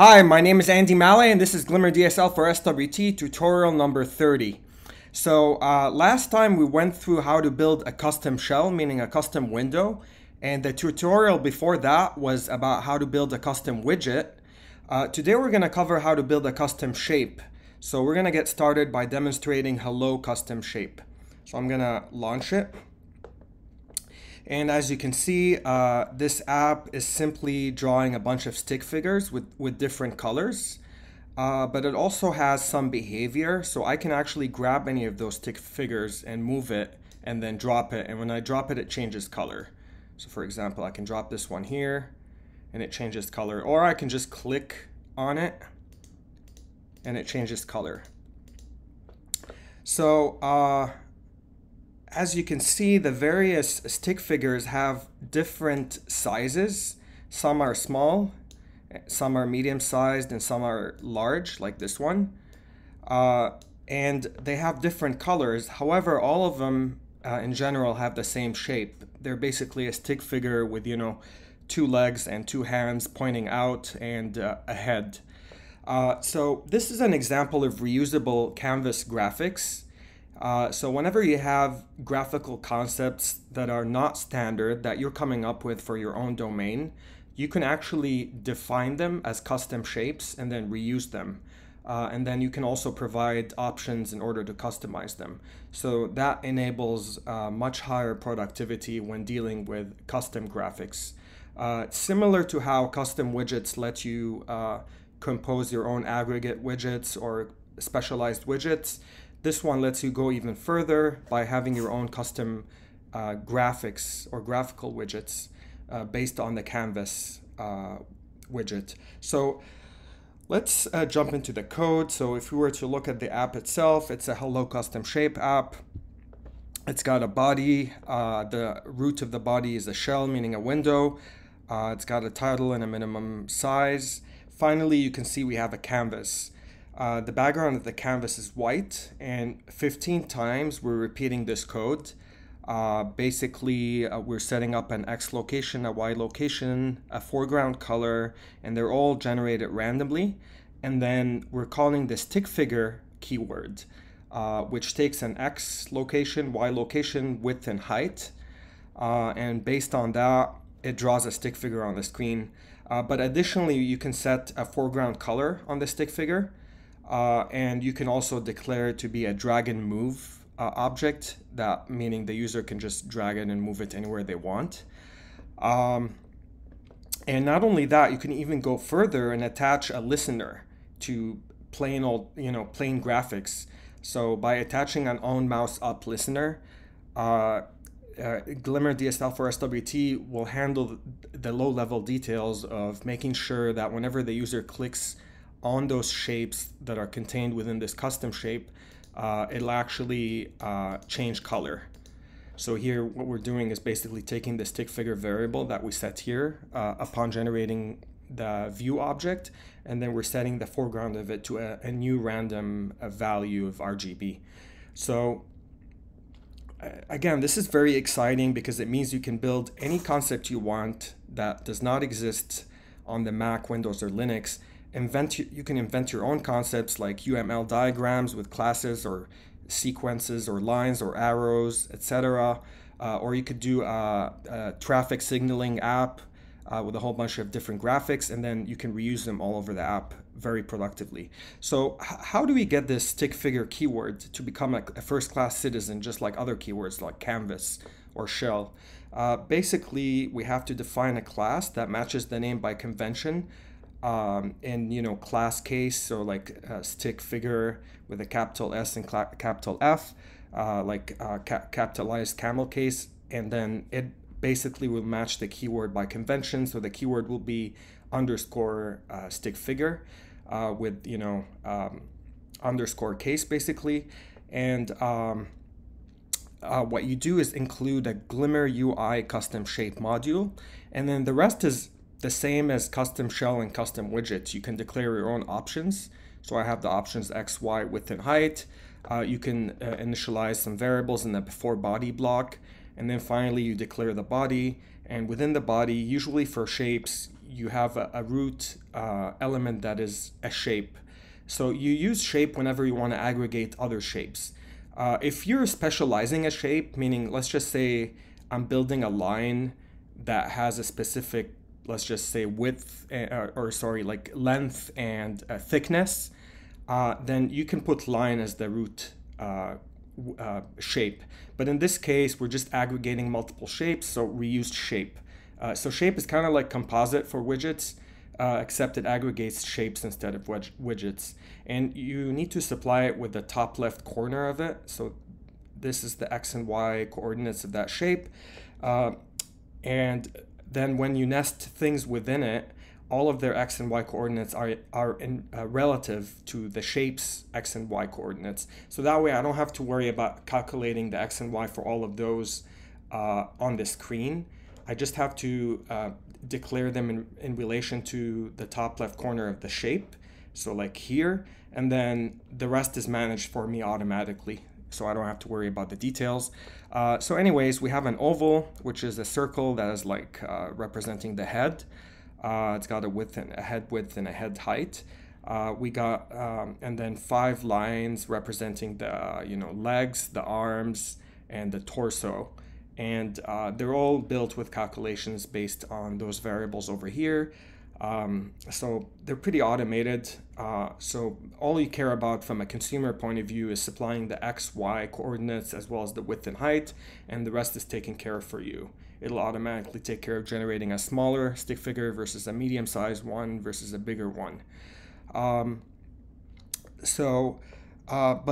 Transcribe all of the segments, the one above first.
Hi, my name is Andy Mallet and this is Glimmer DSL for SWT tutorial number 30. So last time we went through how to build a custom shell, meaning a custom window, and the tutorial before that was about how to build a custom widget. Today we're going to cover how to build a custom shape. So we're going to get started by demonstrating hello custom shape. So I'm going to launch it. And as you can see, this app is simply drawing a bunch of stick figures with different colors. But it also has some behavior. So I can actually grab any of those stick figures and move it and then drop it. And when I drop it, it changes color. So for example, I can drop this one here and it changes color. Or I can just click on it and it changes color. So as you can see, the various stick figures have different sizes. Some are small, some are medium-sized, and some are large, like this one. And they have different colors. However, all of them in general have the same shape. They're basically a stick figure with, two legs and two hands pointing out and a head. So this is an example of reusable canvas graphics. So whenever you have graphical concepts that are not standard that you're coming up with for your own domain, you can actually define them as custom shapes and then reuse them. And then you can also provide options in order to customize them. So that enables much higher productivity when dealing with custom graphics. Similar to how custom widgets let you compose your own aggregate widgets or specialized widgets, this one lets you go even further by having your own custom graphics or graphical widgets based on the canvas widget. So let's jump into the code. So if we were to look at the app itself, it's a Hello Custom Shape app. It's got a body. The root of the body is a shell, meaning a window. It's got a title and a minimum size. Finally, you can see we have a canvas. The background of the canvas is white, and 15 times we're repeating this code. Basically, we're setting up an X location, a Y location, a foreground color, and they're all generated randomly. And then we're calling the stick figure keyword, which takes an X location, Y location, width, and height. And based on that, it draws a stick figure on the screen. But additionally, you can set a foreground color on the stick figure. And you can also declare it to be a drag and move object, that meaning the user can just drag it and move it anywhere they want. And not only that, you can even go further and attach a listener to plain old, plain graphics. So by attaching an on mouse up listener, Glimmer DSL for SWT will handle the low level details of making sure that whenever the user clicks on those shapes that are contained within this custom shape, it'll actually change color. So here what we're doing is basically taking the stick figure variable that we set here upon generating the view object, and then we're setting the foreground of it to a new random value of RGB. So again, this is very exciting because it means you can build any concept you want that does not exist on the Mac, Windows, or Linux. You can invent your own concepts like UML diagrams with classes or sequences or lines or arrows, etc. Or you could do a traffic signaling app with a whole bunch of different graphics, and then you can reuse them all over the app very productively. So how do we get this stick figure keyword to become a first-class citizen, just like other keywords like canvas or shell? Basically, we have to define a class that matches the name by convention. In class case, so like stick figure with a capital S and capital F, capitalized camel case, and then it basically will match the keyword by convention. So the keyword will be underscore stick figure with underscore case basically, and what you do is include a Glimmer UI custom shape module, and then the rest is the same as custom shell and custom widgets. You can declare your own options. So I have the options X, Y, width, and height. You can initialize some variables in the before body block. And then finally, you declare the body. And within the body, usually for shapes, you have a root element that is a shape. So you use shape whenever you want to aggregate other shapes. If you're specializing a shape, meaning let's just say I'm building a line that has a specific, let's just say width, like length and thickness, then you can put line as the root shape. But in this case, we're just aggregating multiple shapes, so we used shape. So shape is kind of like composite for widgets, except it aggregates shapes instead of widgets. And you need to supply it with the top left corner of it. So this is the X and Y coordinates of that shape. And then when you nest things within it, all of their X and Y coordinates are relative to the shape's X and Y coordinates. So that way I don't have to worry about calculating the X and Y for all of those on the screen. I just have to declare them in relation to the top left corner of the shape. So like here, and then the rest is managed for me automatically, so I don't have to worry about the details. So anyways, we have an oval, which is a circle that is like representing the head. It's got a width and a head width and a head height. We got and then 5 lines representing the legs, the arms, and the torso. And they're all built with calculations based on those variables over here. So they're pretty automated. So all you care about from a consumer point of view is supplying the X, Y coordinates as well as the width and height, and the rest is taken care of for you. It'll automatically take care of generating a smaller stick figure versus a medium-sized one versus a bigger one. But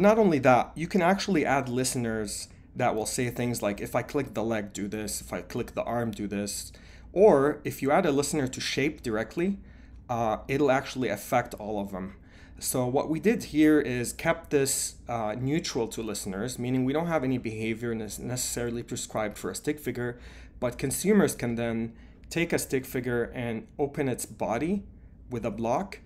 not only that, you can actually add listeners that will say things like, if I click the leg, do this. If I click the arm, do this. Or if you add a listener to shape directly, it'll actually affect all of them. So what we did here is kept this neutral to listeners, meaning we don't have any behavior necessarily prescribed for a stick figure, but consumers can then take a stick figure and open its body with a block,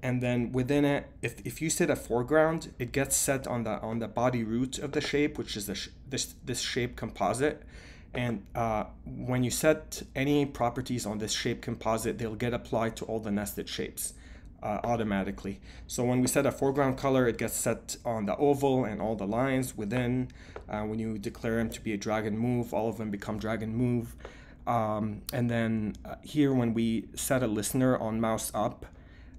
and then within it, if you set a foreground, it gets set on the body root of the shape, which is this shape composite. And when you set any properties on this shape composite, they'll get applied to all the nested shapes automatically. So when we set a foreground color, it gets set on the oval and all the lines within. When you declare them to be a drag and move, all of them become drag and move. And then here, when we set a listener on mouse up,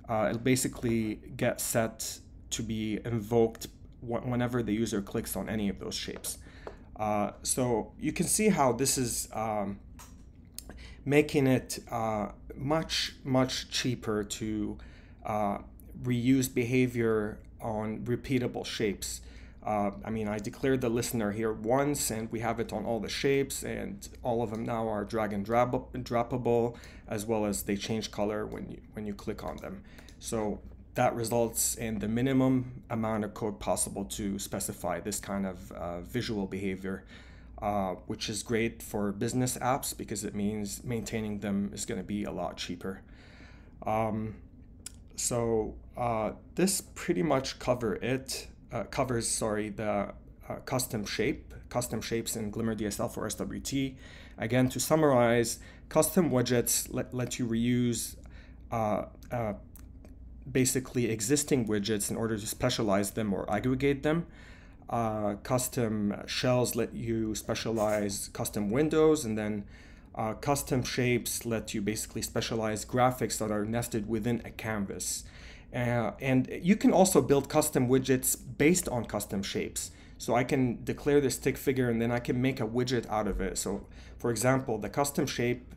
it'll basically get set to be invoked whenever the user clicks on any of those shapes. So you can see how this is making it much cheaper to reuse behavior on repeatable shapes. I mean, I declared the listener here once, and we have it on all the shapes, and all of them now are drag and droppable, as well as they change color when you click on them. So that results in the minimum amount of code possible to specify this kind of visual behavior, which is great for business apps because it means maintaining them is going to be a lot cheaper. This pretty much covers the custom shapes in Glimmer DSL for SWT. Again, to summarize, custom widgets let you reuse basically existing widgets in order to specialize them or aggregate them. Custom shells let you specialize custom windows, and then custom shapes let you basically specialize graphics that are nested within a canvas. And you can also build custom widgets based on custom shapes. So I can declare the stick figure and then I can make a widget out of it. So for example, the custom shape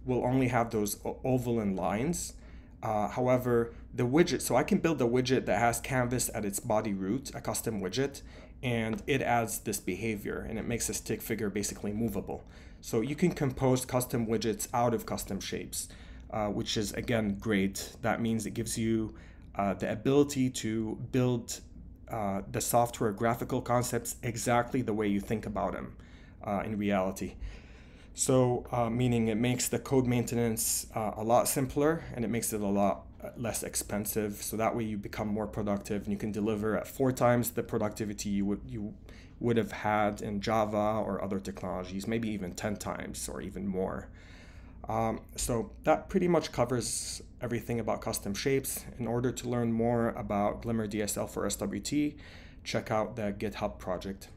will only have those oval and lines. However, the widget, so I can build a widget that has canvas at its body root, a custom widget, and it adds this behavior and it makes a stick figure basically movable. So you can compose custom widgets out of custom shapes, which is again great. That means it gives you the ability to build the software graphical concepts exactly the way you think about them in reality. So meaning it makes the code maintenance a lot simpler, and it makes it a lot less expensive. So that way you become more productive and you can deliver at 4 times the productivity you would have had in Java or other technologies, maybe even 10 times or even more. So that pretty much covers everything about custom shapes. In order to learn more about Glimmer DSL for SWT, check out the GitHub project.